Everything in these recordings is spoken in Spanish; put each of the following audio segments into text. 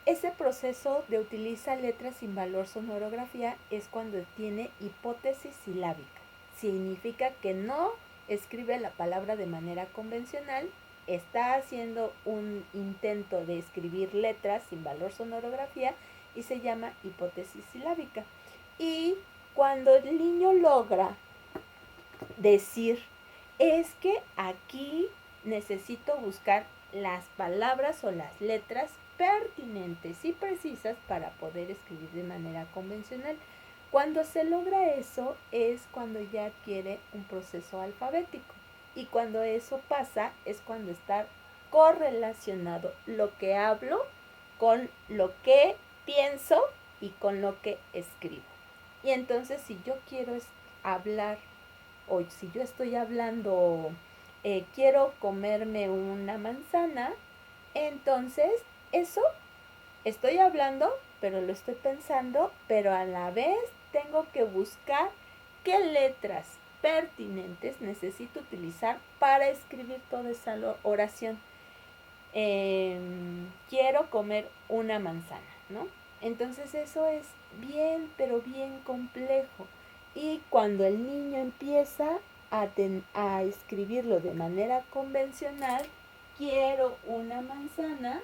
Ese proceso de utiliza letras sin valor sonorografía es cuando tiene hipótesis silábica. Significa que no escribe la palabra de manera convencional, está haciendo un intento de escribir letras sin valor sonorografía y se llama hipótesis silábica. Y cuando el niño logra decir, es que aquí necesito buscar las palabras o las letras pertinentes y precisas para poder escribir de manera convencional. Cuando se logra eso es cuando ya adquiere un proceso alfabético. Y cuando eso pasa es cuando está correlacionado lo que hablo con lo que pienso y con lo que escribo. Y entonces si yo quiero hablar o si yo estoy hablando, quiero comerme una manzana, entonces eso estoy hablando, pero lo estoy pensando, pero a la vez tengo que buscar qué letras pertinentes necesito utilizar para escribir toda esa oración. Quiero comer una manzana, ¿no? Entonces eso es bien, pero bien complejo. Y cuando el niño empieza a escribirlo de manera convencional, quiero una manzana,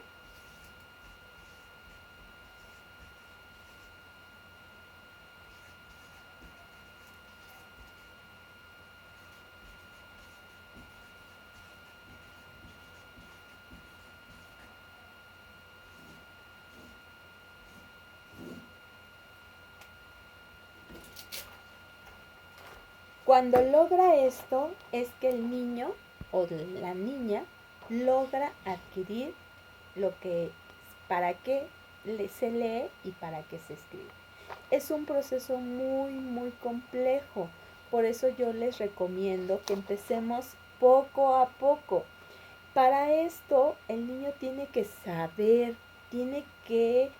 cuando logra esto es que el niño o la niña logra adquirir lo que, para qué se lee y para qué se escribe. Es un proceso muy, muy complejo. Por eso yo les recomiendo que empecemos poco a poco. Para esto, el niño tiene que saber, tiene que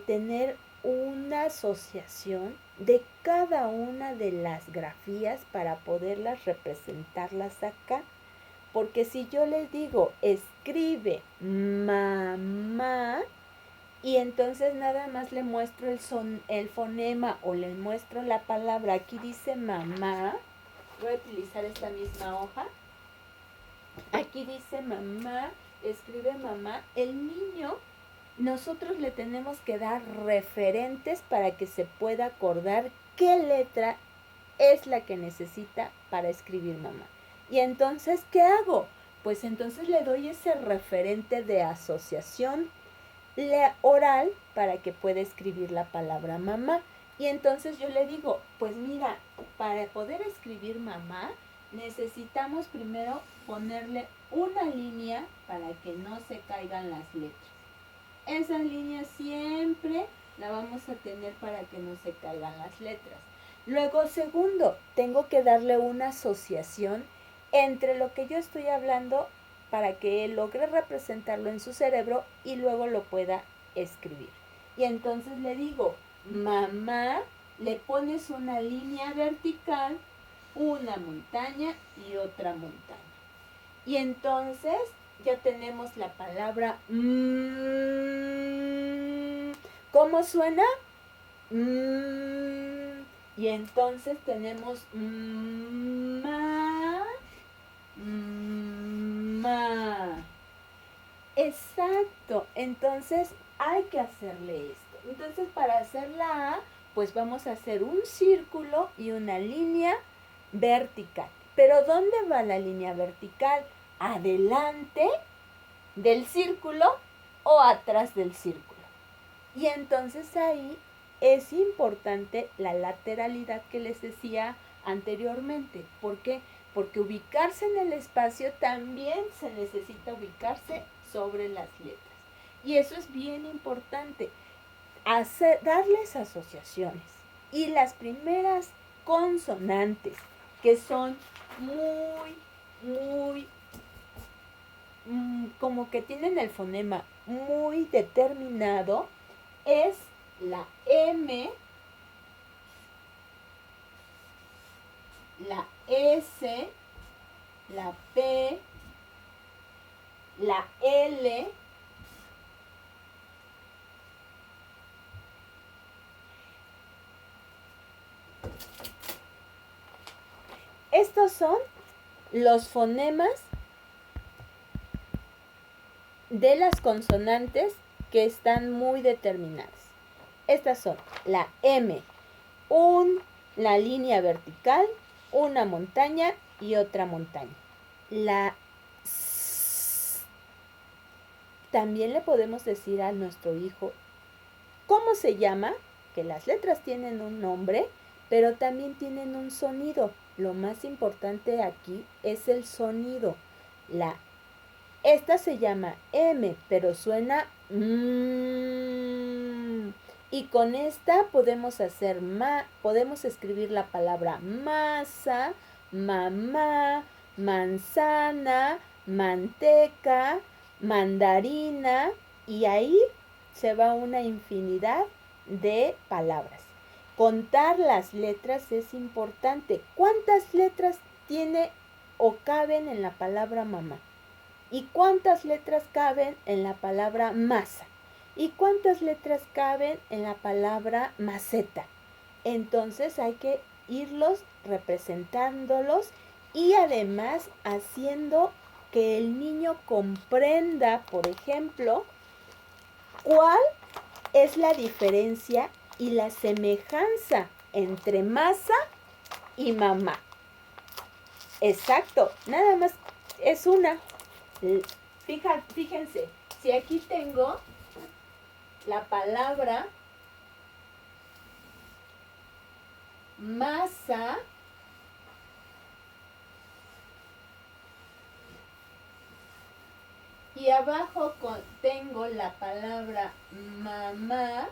tener una asociación de cada una de las grafías para poderlas representarlas acá. Porque si yo les digo, escribe mamá, y entonces nada más le muestro el fonema o le muestro la palabra, aquí dice mamá, voy a utilizar esta misma hoja, aquí dice mamá, escribe mamá, el niño, nosotros le tenemos que dar referentes para que se pueda acordar qué letra es la que necesita para escribir mamá. Y entonces, ¿qué hago? Pues entonces le doy ese referente de asociación oral para que pueda escribir la palabra mamá. Y entonces yo le digo, pues mira, para poder escribir mamá, necesitamos primero ponerle una línea para que no se caigan las letras. Esa línea siempre la vamos a tener para que no se caigan las letras. Luego, segundo, tengo que darle una asociación entre lo que yo estoy hablando para que él logre representarlo en su cerebro y luego lo pueda escribir. Y entonces le digo, mamá, le pones una línea vertical, una montaña y otra montaña. Y entonces ya tenemos la palabra ¿cómo suena? Y entonces tenemos ma. Exacto. Entonces hay que hacerle esto. Entonces para hacer la A, pues vamos a hacer un círculo y una línea vertical. Pero ¿dónde va la línea vertical? ¿Adelante del círculo o atrás del círculo? Y entonces ahí es importante la lateralidad que les decía anteriormente. ¿Por qué? Porque ubicarse en el espacio también se necesita ubicarse sobre las letras. Y eso es bien importante, darles asociaciones. Y las primeras consonantes, que son muy, como que tienen el fonema muy determinado, es la M, la S, la P, la L Estos son los fonemas de las consonantes que están muy determinadas. Estas son la M, la línea vertical, una montaña y otra montaña. La S. También le podemos decir a nuestro hijo cómo se llama, que las letras tienen un nombre, pero también tienen un sonido. Lo más importante aquí es el sonido. Esta se llama M, pero suena y con esta podemos escribir la palabra masa, mamá, manzana, manteca, mandarina, y ahí se va una infinidad de palabras. Contar las letras es importante. ¿Cuántas letras tiene o caben en la palabra mamá? ¿Y cuántas letras caben en la palabra masa? ¿Y cuántas letras caben en la palabra maceta? Entonces hay que irlos representándolos y además haciendo que el niño comprenda, por ejemplo, cuál es la diferencia y la semejanza entre masa y mamá. Exacto, nada más es una. Fíjense, si aquí tengo la palabra masa, y abajo tengo la palabra mamá,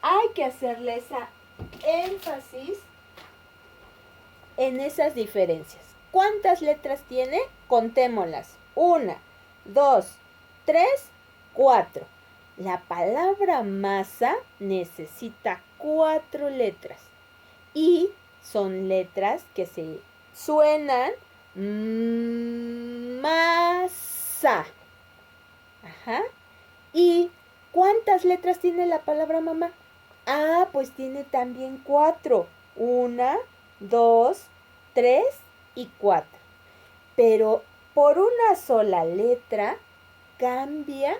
hay que hacerle esa énfasis en esas diferencias. ¿Cuántas letras tiene? Contémoslas. 1, 2, 3, 4. La palabra masa necesita 4 letras. Y son letras que se suenan masa. Ajá. ¿Y cuántas letras tiene la palabra mamá? Ah, pues tiene también 4. 1, 2, 3 y 4. Pero por una sola letra cambia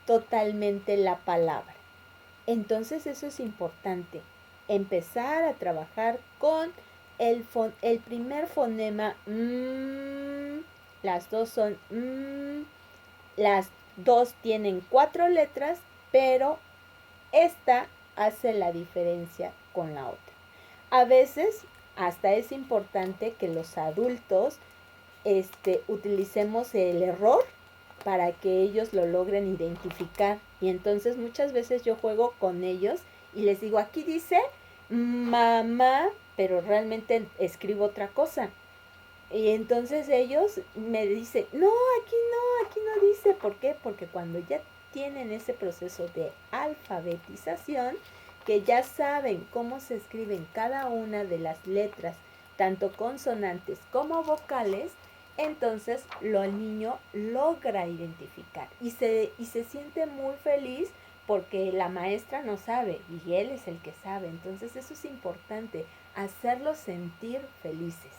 totalmente la palabra. Entonces eso es importante. Empezar a trabajar con el primer fonema. Las dos son. Las dos tienen 4 letras, pero esta hace la diferencia con la otra. A veces hasta es importante que los adultos utilicemos el error para que ellos lo logren identificar. Y entonces muchas veces yo juego con ellos y les digo, aquí dice mamá, pero realmente escribo otra cosa. Y entonces ellos me dicen, no, aquí no dice. ¿Por qué? Porque cuando ya tienen ese proceso de alfabetización, que ya saben cómo se escriben cada una de las letras, tanto consonantes como vocales, entonces el niño logra identificar y se siente muy feliz porque la maestra no sabe y él es el que sabe. Entonces eso es importante, hacerlos sentir felices.